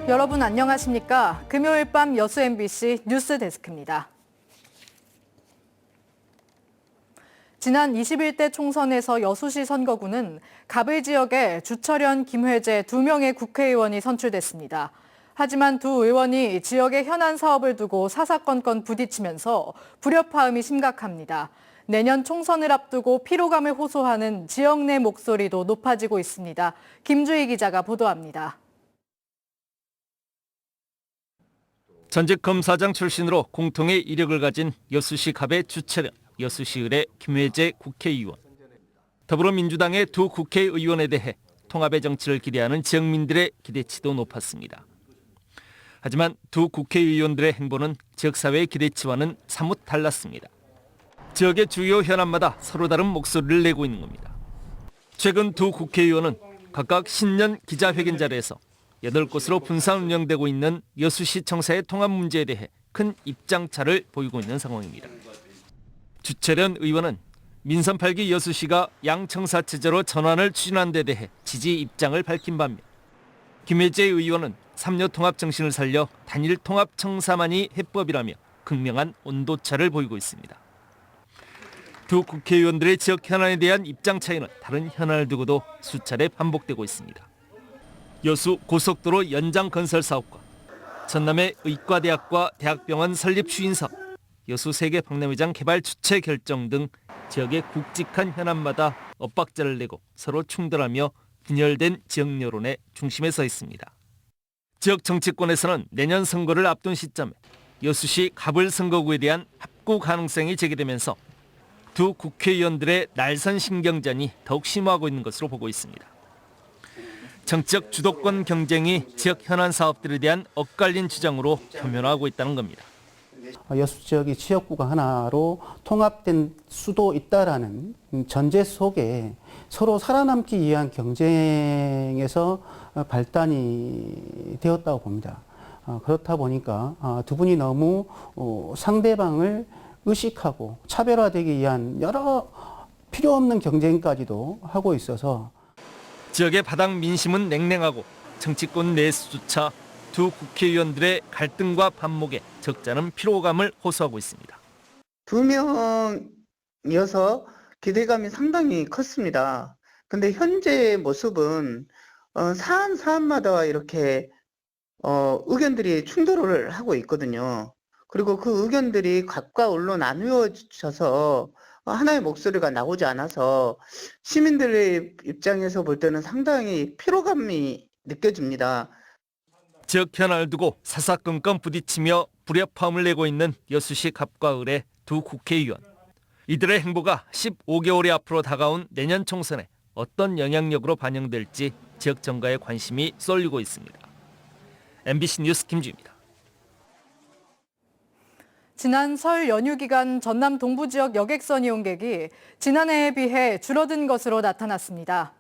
여러분 안녕하십니까? 금요일 밤 여수 MBC 뉴스 데스크입니다. 지난 21대 총선에서 여수시 선거구는 갑을 지역에 주철현, 김회재 2명의 국회의원이 선출됐습니다. 하지만 두 의원이 지역의 현안 사업을 두고 사사건건 부딪히면서 불협화음이 심각합니다. 내년 총선을 앞두고 피로감을 호소하는 지역 내 목소리도 높아지고 있습니다. 김주희 기자가 보도합니다. 전직 검사장 출신으로 공통의 이력을 가진 여수시 갑의 주철현, 여수시을의 김회재 국회의원. 더불어민주당의 두 국회의원에 대해 통합의 정치를 기대하는 지역민들의 기대치도 높았습니다. 하지만 두 국회의원들의 행보는 지역사회의 기대치와는 사뭇 달랐습니다. 지역의 주요 현안마다 서로 다른 목소리를 내고 있는 겁니다. 최근 두 국회의원은 각각 신년 기자회견 자리에서 8곳으로 분산 운영되고 있는 여수시청사의 통합 문제에 대해 큰 입장차를 보이고 있는 상황입니다. 주철현 의원은 민선 8기 여수시가 양청사 체제로 전환을 추진한 데 대해 지지 입장을 밝힌 반면 김회재 의원은 3녀 통합 정신을 살려 단일 통합 청사만이 해법이라며 극명한 온도차를 보이고 있습니다. 두 국회의원들의 지역 현안에 대한 입장 차이는 다른 현안을 두고도 수차례 반복되고 있습니다. 여수 고속도로 연장 건설 사업과 전남의 의과대학과 대학병원 설립 추진 사업, 여수 세계 박람회장 개발 주체 결정 등 지역의 굵직한 현안마다 엇박자를 내고 서로 충돌하며 분열된 지역 여론의 중심에 서 있습니다. 지역 정치권에서는 내년 선거를 앞둔 시점에 여수시 갑을 선거구에 대한 합구 가능성이 제기되면서 두 국회의원들의 날선 신경전이 더욱 심화하고 있는 것으로 보고 있습니다. 정치적 주도권 경쟁이 지역 현안 사업들에 대한 엇갈린 주장으로 표면화하고 있다는 겁니다. 여수 지역이 지역구가 하나로 통합된 수도 있다라는 전제 속에 서로 살아남기 위한 경쟁에서 발단이 되었다고 봅니다. 그렇다 보니까 두 분이 너무 상대방을 의식하고 차별화되기 위한 여러 필요 없는 경쟁까지도 하고 있어서 지역의 바닥 민심은 냉랭하고 정치권 내수조차 두 국회의원들의 갈등과 반목에 적잖은 피로감을 호소하고 있습니다. 두 명이어서 기대감이 상당히 컸습니다. 근데 현재 모습은 사안마다 이렇게 의견들이 충돌을 하고 있거든요. 그리고 그 의견들이 각과 올로 나누어져서 하나의 목소리가 나오지 않아서 시민들의 입장에서 볼 때는 상당히 피로감이 느껴집니다. 지역 현안을 두고 사사건건 부딪히며 불협화음을 내고 있는 여수시 갑과 을의 두 국회의원. 이들의 행보가 15개월이 앞으로 다가온 내년 총선에 어떤 영향력으로 반영될지 지역 정가에 관심이 쏠리고 있습니다. MBC 뉴스 김주희입니다. 지난 설 연휴 기간 전남 동부 지역 여객선 이용객이 지난해에 비해 줄어든 것으로 나타났습니다.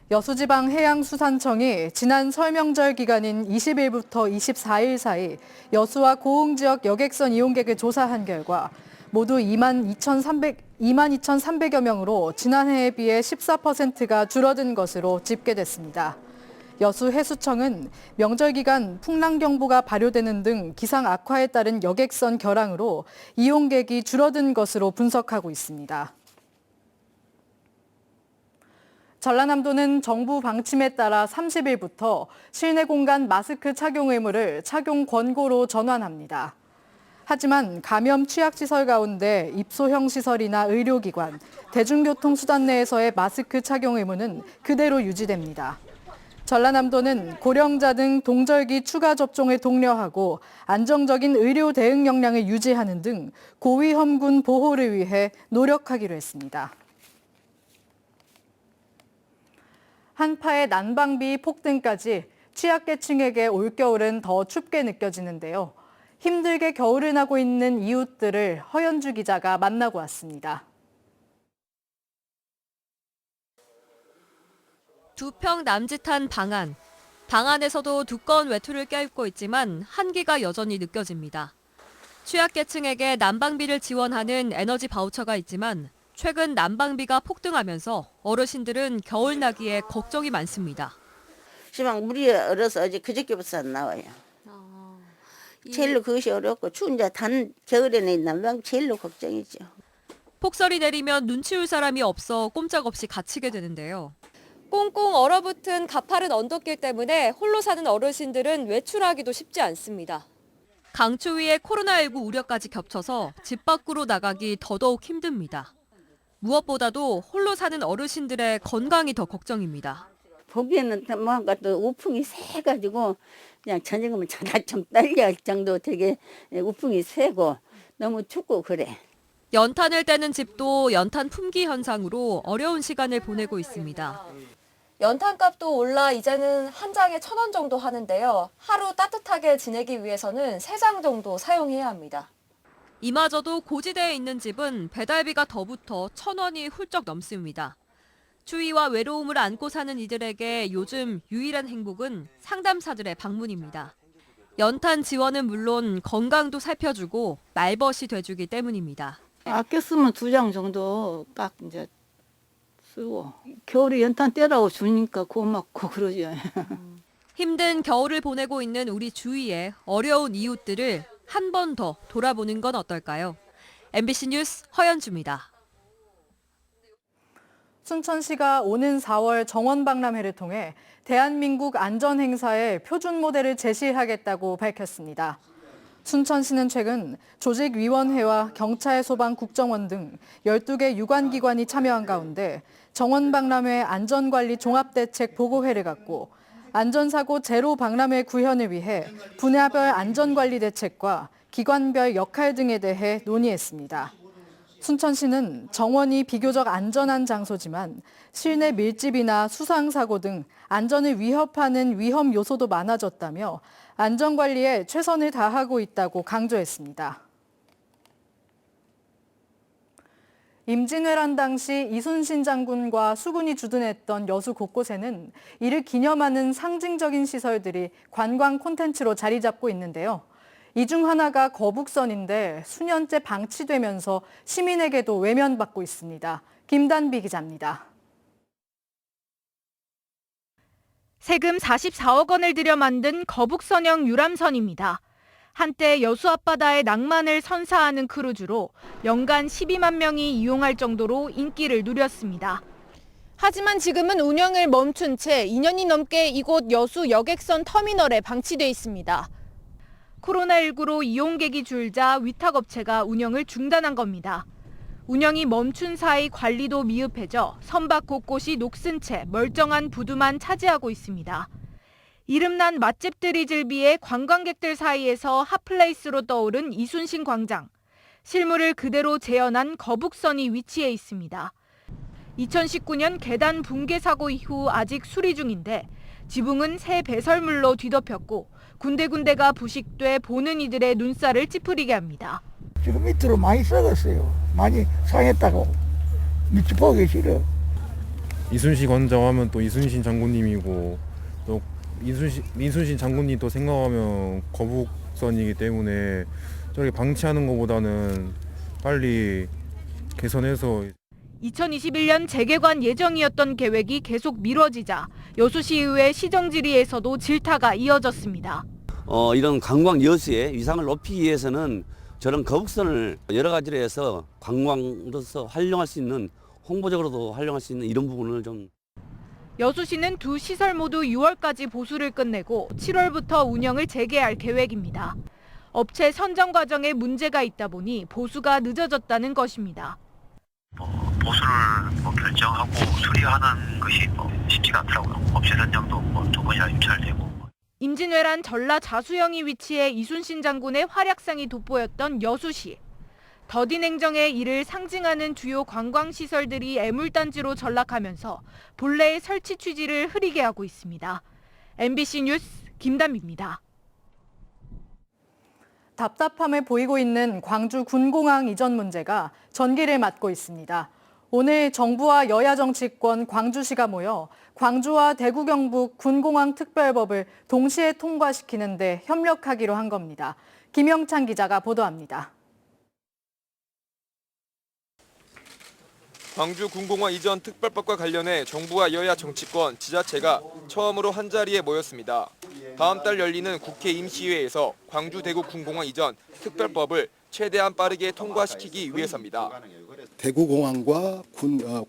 여수지방해양수산청이 지난 설 명절 기간인 20일부터 24일 사이 여수와 고흥 지역 여객선 이용객을 조사한 결과 모두 22,300여 명으로 지난해에 비해 14%가 줄어든 것으로 집계됐습니다. 여수해수청은 명절 기간 풍랑경보가 발효되는 등 기상 악화에 따른 여객선 결항으로 이용객이 줄어든 것으로 분석하고 있습니다. 전라남도는 정부 방침에 따라 30일부터 실내 공간 마스크 착용 의무를 착용 권고로 전환합니다. 하지만 감염 취약시설 가운데 입소형 시설이나 의료기관, 대중교통수단 내에서의 마스크 착용 의무는 그대로 유지됩니다. 전라남도는 고령자 등 동절기 추가 접종을 독려하고 안정적인 의료 대응 역량을 유지하는 등 고위험군 보호를 위해 노력하기로 했습니다. 한파의 난방비 폭등까지 취약계층에게 올겨울은 더 춥게 느껴지는데요. 힘들게 겨울을 나고 있는 이웃들을 허연주 기자가 만나고 왔습니다. 두 평 남짓한 방 안에서도 두꺼운 외투를 껴입고 있지만 한기가 여전히 느껴집니다. 취약계층에게 난방비를 지원하는 에너지 바우처가 있지만 최근 난방비가 폭등하면서 어르신들은 겨울 나기에 걱정이 많습니다. 시방 물이 얼어서 어제 그저께부터 안 나와요. 제일로 그것이 어렵고 추운 단 겨울에는 난방 제일로 걱정이죠. 폭설이 내리면 눈 치울 사람이 없어 꼼짝없이 갇히게 되는데요. 꽁꽁 얼어붙은 가파른 언덕길 때문에 홀로 사는 어르신들은 외출하기도 쉽지 않습니다. 강추위에 코로나19 우려까지 겹쳐서 집 밖으로 나가기 더더욱 힘듭니다. 무엇보다도 홀로 사는 어르신들의 건강이 더 걱정입니다. 보기에는 뭔가 또 우풍이 세가지고 그냥 저녁이면 전화 좀 떨릴 정도 되게 우풍이 세고 너무 춥고 그래. 연탄을 떼는 집도 연탄 품귀 현상으로 어려운 시간을 보내고 있습니다. 연탄값도 올라 이제는 한 장에 1,000원 정도 하는데요. 하루 따뜻하게 지내기 위해서는 3장 정도 사용해야 합니다. 이마저도 고지대에 있는 집은 배달비가 더 붙어 1,000원이 훌쩍 넘습니다. 추위와 외로움을 안고 사는 이들에게 요즘 유일한 행복은 상담사들의 방문입니다. 연탄 지원은 물론 건강도 살펴주고 말벗이 돼주기 때문입니다. 아껴 쓰면 2장 정도 딱 이제 쓰고 겨울에 연탄 떼라고 주니까 고맙고 그러죠. 힘든 겨울을 보내고 있는 우리 주위의 어려운 이웃들을 한 번 더 돌아보는 건 어떨까요? MBC 뉴스 허연주입니다. 순천시가 오는 4월 정원박람회를 통해 대한민국 안전행사의 표준 모델을 제시하겠다고 밝혔습니다. 순천시는 최근 조직위원회와 경찰, 소방, 국정원 등 12개 유관기관이 참여한 가운데 정원박람회 안전관리 종합대책 보고회를 갖고 안전사고 제로 박람회 구현을 위해 분야별 안전관리 대책과 기관별 역할 등에 대해 논의했습니다. 순천시는 정원이 비교적 안전한 장소지만 실내 밀집이나 수상사고 등 안전을 위협하는 위험 요소도 많아졌다며 안전관리에 최선을 다하고 있다고 강조했습니다. 임진왜란 당시 이순신 장군과 수군이 주둔했던 여수 곳곳에는 이를 기념하는 상징적인 시설들이 관광 콘텐츠로 자리 잡고 있는데요. 이 중 하나가 거북선인데 수년째 방치되면서 시민에게도 외면받고 있습니다. 김단비 기자입니다. 세금 44억 원을 들여 만든 거북선형 유람선입니다. 한때 여수 앞바다의 낭만을 선사하는 크루즈로 연간 12만 명이 이용할 정도로 인기를 누렸습니다. 하지만 지금은 운영을 멈춘 채 2년이 넘게 이곳 여수 여객선 터미널에 방치돼 있습니다. 코로나19로 이용객이 줄자 위탁업체가 운영을 중단한 겁니다. 운영이 멈춘 사이 관리도 미흡해져 선박 곳곳이 녹슨 채 멀쩡한 부두만 차지하고 있습니다. 이름난 맛집들이 즐비해 관광객들 사이에서 핫플레이스로 떠오른 이순신 광장. 실물을 그대로 재현한 거북선이 위치해 있습니다. 2019년 계단 붕괴 사고 이후 아직 수리 중인데 지붕은 새 배설물로 뒤덮였고 군데군데가 부식돼 보는 이들의 눈살을 찌푸리게 합니다. 지금 밑으로 많이 썩었어요. 많이 상했다고. 밑이 보기 싫어. 이순신 관장하면 또 이순신 장군님이고 또 이순신 장군님도 생각하면 거북선이기 때문에 저렇게 방치하는 것보다는 빨리 개선해서 2021년 재개관 예정이었던 계획이 계속 미뤄지자 여수시의회 시정질의에서도 질타가 이어졌습니다. 이런 관광 여수의 위상을 높이기 위해서는 저런 거북선을 여러 가지로 해서 관광으로서 활용할 수 있는, 홍보적으로도 활용할 수 있는 이런 부분을 좀. 여수시는 두 시설 모두 6월까지 보수를 끝내고 7월부터 운영을 재개할 계획입니다. 업체 선정 과정에 문제가 있다 보니 보수가 늦어졌다는 것입니다. 보수를 결정하고 수리하는 것이 쉽지가 않더라고요. 업체 선정도 두 번이나 유찰되고. 임진왜란 전라 자수영이 위치해 이순신 장군의 활약상이 돋보였던 여수시. 더딘 행정의 이를 상징하는 주요 관광시설들이 애물단지로 전락하면서 본래의 설치 취지를 흐리게 하고 있습니다. MBC 뉴스 김단비입니다. 답답함을 보이고 있는 광주 군공항 이전 문제가 전기를 맞고 있습니다. 오늘 정부와 여야 정치권, 광주시가 모여 광주와 대구 경북 군공항 특별법을 동시에 통과시키는 데 협력하기로 한 겁니다. 김영찬 기자가 보도합니다. 광주 군공항 이전 특별법과 관련해 정부와 여야 정치권, 지자체가 처음으로 한자리에 모였습니다. 다음 달 열리는 국회 임시회에서 광주 대구 군공항 이전 특별법을 최대한 빠르게 통과시키기 위해서입니다. 대구공항과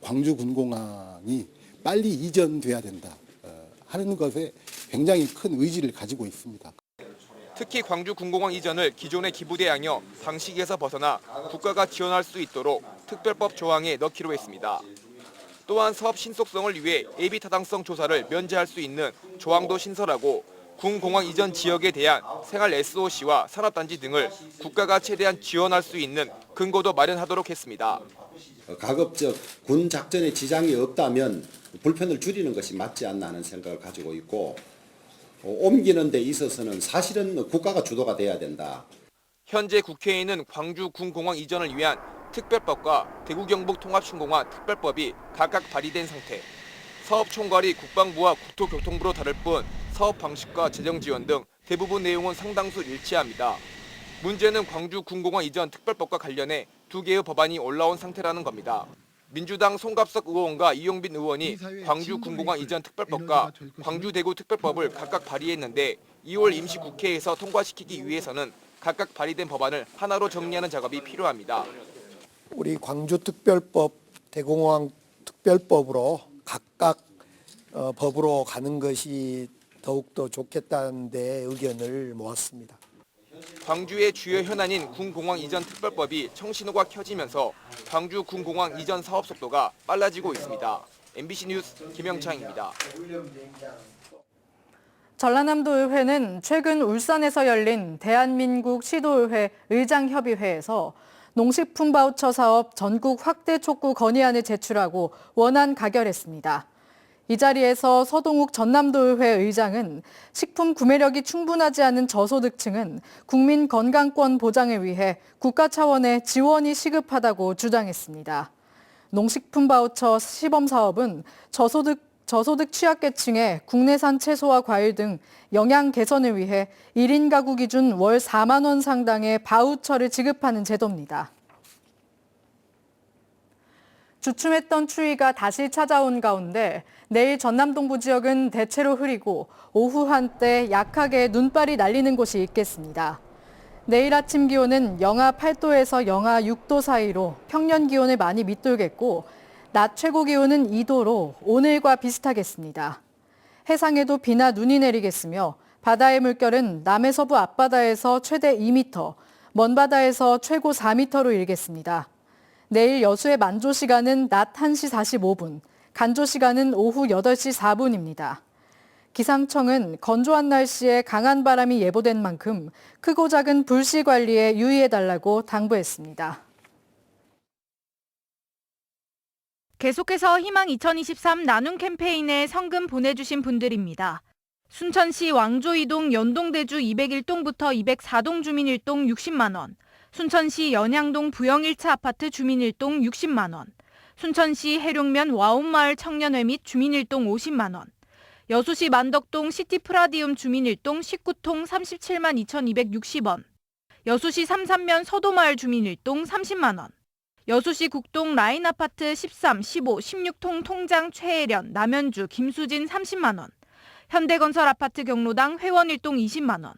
광주 군공항이 빨리 이전돼야 된다 하는 것에 굉장히 큰 의지를 가지고 있습니다. 특히 광주 군공항 이전을 기존의 기부대항여 방식에서 벗어나 국가가 지원할 수 있도록 특별법 조항에 넣기로 했습니다. 또한 사업 신속성을 위해 예비 타당성 조사를 면제할 수 있는 조항도 신설하고 군공항 이전 지역에 대한 생활 SOC와 산업단지 등을 국가가 최대한 지원할 수 있는 근거도 마련하도록 했습니다. 가급적 군 작전에 지장이 없다면 불편을 줄이는 것이 맞지 않나 하는 생각을 가지고 있고, 옮기는 데 있어서는 사실은 국가가 주도가 돼야 된다. 현재 국회에는 광주 군공항 이전을 위한 특별법과 대구 경북 통합신공항 특별법이 각각 발의된 상태. 사업 총괄이 국방부와 국토교통부로 다를 뿐 사업 방식과 재정 지원 등 대부분 내용은 상당수 일치합니다. 문제는 광주 군공항 이전 특별법과 관련해 두 개의 법안이 올라온 상태라는 겁니다. 민주당 송갑석 의원과 이용빈 의원이 광주 군공항 이전 특별법과 광주 대구 특별법을 각각 발의했는데 2월 임시국회에서 통과시키기 위해서는 각각 발의된 법안을 하나로 정리하는 작업이 필요합니다. 우리 광주특별법, 대공항 특별법으로 각각 법으로 가는 것이 더욱더 좋겠다는 데 의견을 모았습니다. 광주의 주요 현안인 군공항 이전 특별법이 청신호가 켜지면서 광주 군공항 이전 사업 속도가 빨라지고 있습니다. MBC 뉴스 김영창입니다. 전라남도의회는 최근 울산에서 열린 대한민국 시도의회 의장협의회에서 농식품 바우처 사업 전국 확대 촉구 건의안을 제출하고 원안 가결했습니다. 이 자리에서 서동욱 전남도의회 의장은 식품 구매력이 충분하지 않은 저소득층은 국민 건강권 보장을 위해 국가 차원의 지원이 시급하다고 주장했습니다. 농식품 바우처 시범 사업은 저소득 취약계층에 국내산 채소와 과일 등 영양 개선을 위해 1인 가구 기준 월 4만 원 상당의 바우처를 지급하는 제도입니다. 주춤했던 추위가 다시 찾아온 가운데 내일 전남 동부 지역은 대체로 흐리고 오후 한때 약하게 눈발이 날리는 곳이 있겠습니다. 내일 아침 기온은 영하 8도에서 영하 6도 사이로 평년 기온을 많이 밑돌겠고 낮 최고 기온은 2도로 오늘과 비슷하겠습니다. 해상에도 비나 눈이 내리겠으며 바다의 물결은 남해서부 앞바다에서 최대 2m, 먼바다에서 최고 4m로 일겠습니다. 내일 여수의 만조 시간은 낮 1시 45분, 간조 시간은 오후 8시 4분입니다. 기상청은 건조한 날씨에 강한 바람이 예보된 만큼 크고 작은 불씨 관리에 유의해달라고 당부했습니다. 계속해서 희망 2023 나눔 캠페인에 성금 보내주신 분들입니다. 순천시 왕조이동 연동대주 201동부터 204동 주민 1동 60만 원, 순천시 연양동 부영 1차 아파트 주민 1동 60만 원, 순천시 해룡면 와온마을 청년회 및 주민 1동 50만 원, 여수시 만덕동 시티프라디움 주민 1동 19통 37만 2,260원, 여수시 삼산면 서도마을 주민 1동 30만 원, 여수시 국동 라인아파트 13, 15, 16통 통장 최혜련, 남현주, 김수진 30만 원, 현대건설 아파트 경로당 회원 1동 20만 원,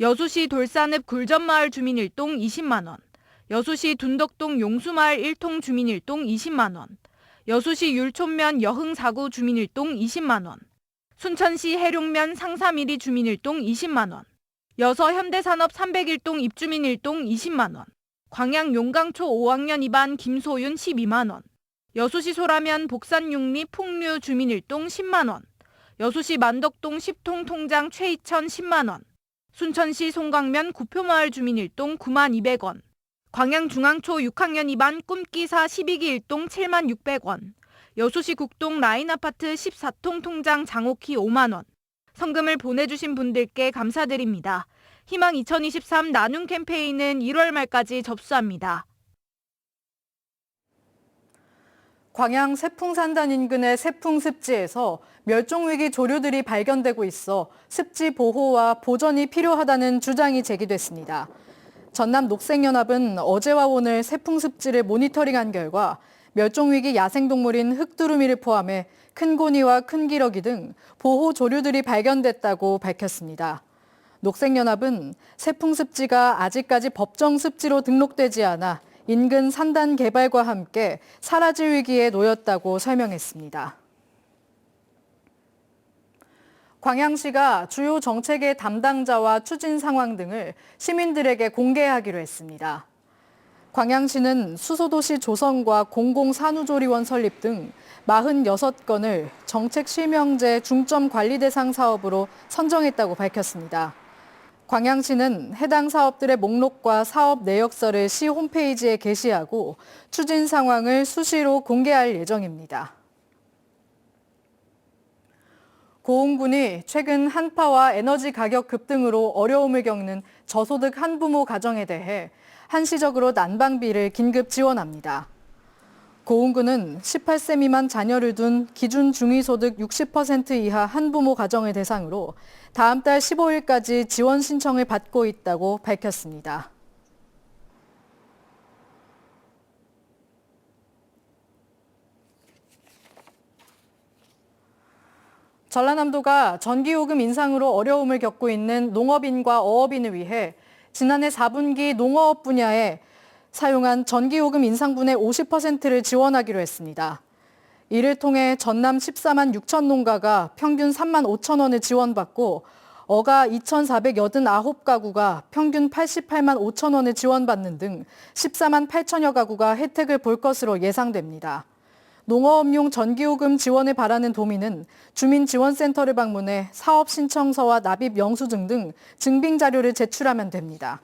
여수시 돌산읍 굴전마을 주민 1동 20만 원, 여수시 둔덕동 용수마을 1통 주민 1동 20만 원, 여수시 율촌면 여흥4구 주민 1동 20만 원, 순천시 해룡면 상사미리 주민 1동 20만 원, 여서 현대산업 301동 입주민 1동 20만 원, 광양 용강초 5학년 2반 김소윤 12만 원, 여수시 소라면 복산육리 풍류 주민 1동 10만 원, 여수시 만덕동 10통 통장 최희천 10만 원, 순천시 송강면 구표마을 주민 1동 9만 200원, 광양 중앙초 6학년 2반 꿈기사 12기 1동 7만 600원, 여수시 국동 라인아파트 14통 통장 장옥희 5만 원. 성금을 보내주신 분들께 감사드립니다. 희망 2023 나눔 캠페인은 1월 말까지 접수합니다. 광양 세풍산단 인근의 세풍습지에서 멸종위기 조류들이 발견되고 있어 습지 보호와 보전이 필요하다는 주장이 제기됐습니다. 전남 녹색연합은 어제와 오늘 세풍습지를 모니터링한 결과 멸종위기 야생동물인 흑두루미를 포함해 큰 고니와 큰 기러기 등 보호 조류들이 발견됐다고 밝혔습니다. 녹색연합은 세풍습지가 아직까지 법정 습지로 등록되지 않아 인근 산단 개발과 함께 사라질 위기에 놓였다고 설명했습니다. 광양시가 주요 정책의 담당자와 추진 상황 등을 시민들에게 공개하기로 했습니다. 광양시는 수소도시 조성과 공공산후조리원 설립 등 46건을 정책실명제 중점관리 대상 사업으로 선정했다고 밝혔습니다. 광양시는 해당 사업들의 목록과 사업 내역서를 시 홈페이지에 게시하고 추진 상황을 수시로 공개할 예정입니다. 고흥군이 최근 한파와 에너지 가격 급등으로 어려움을 겪는 저소득 한부모 가정에 대해 한시적으로 난방비를 긴급 지원합니다. 고흥군은 18세 미만 자녀를 둔 기준 중위소득 60% 이하 한부모 가정을 대상으로 다음 달 15일까지 지원 신청을 받고 있다고 밝혔습니다. 전라남도가 전기요금 인상으로 어려움을 겪고 있는 농업인과 어업인을 위해 지난해 4분기 농어업 분야에 사용한 전기요금 인상분의 50%를 지원하기로 했습니다. 이를 통해 전남 14만 6천 농가가 평균 3만 5천 원을 지원받고 어가 2,489가구가 평균 88만 5천 원을 지원받는 등 14만 8천여 가구가 혜택을 볼 것으로 예상됩니다. 농어업용 전기요금 지원을 바라는 도민은 주민지원센터를 방문해 사업 신청서와 납입 영수증 등 증빙 자료를 제출하면 됩니다.